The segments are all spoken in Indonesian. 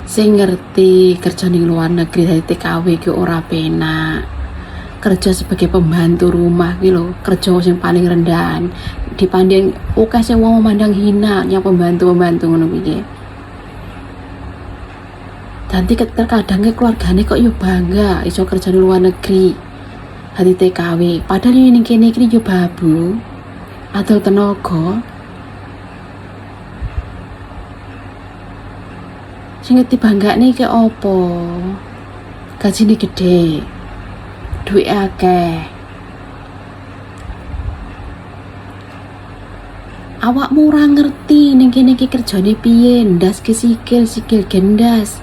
Sing ngerti kerja ning luar negeri dari TKW ki ora penak. Kerja sebagai pembantu rumah ki lho, kerja sing paling rendahan dibanding akeh sing wong memandang hina yang pembantu-pembantu ngono iki. Nanti terkadang keluargane kok yo bangga iso kerja di luar negeri. Hati TKW, padahal ini kene iki yo babu. Atau tenaga. Sing ngerti banggane iki opo? Gajine gede. Duit akeh. Awakmu ora ngerti ning kene iki kerjane piye, ndas ke sikil gendas.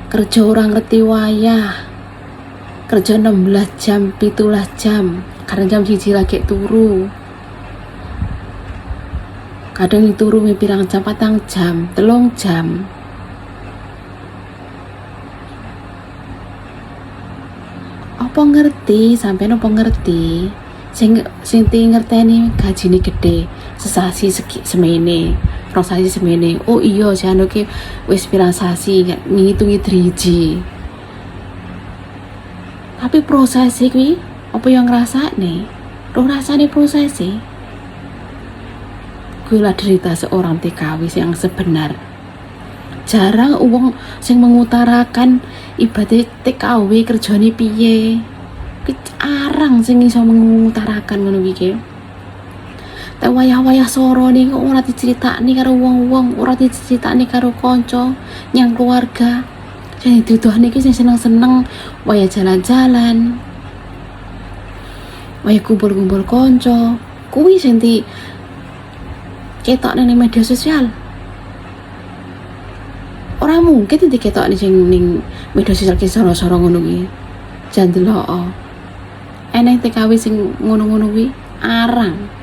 Kerja orang ngerti wayah. Kerja 16 jam, 17 jam. Kadang jam 1 lagi turu. Kadang turu pirang jam, 4 jam, 3 jam. Apa ngerti, sampeyan apa ngerti? Sing ngerteni gajine gede, sesasi semene. Prosesi semene. Oh iya, jan ki wis pirang sasi ngitungi driji. Tapi proses kuwi apa yang ngrasakne? Roh rasane prosesi. Kuwi lah derita seorang TKW yang sebenar. Jarang uang sing mengutarakan ibadah TKW kerjane piye. Arang sing iso mengutarakan ngono iki. Tak wayah-wayah soro nih ora diceritakne karo wong-wong, ora diceritakne karo kanca, nyang keluarga. Jadi dituduhne iki sing seneng-seneng wayah jalan-jalan. Wayah kumpul-kumpul kanca. Kuwi sing ketokne ning media sosial. Ora mungkin diketokne sing ning media sosial ki soro-soro ngono kuwi. Jan delok. Enek TKW sing ngono-ngono kuwi arang.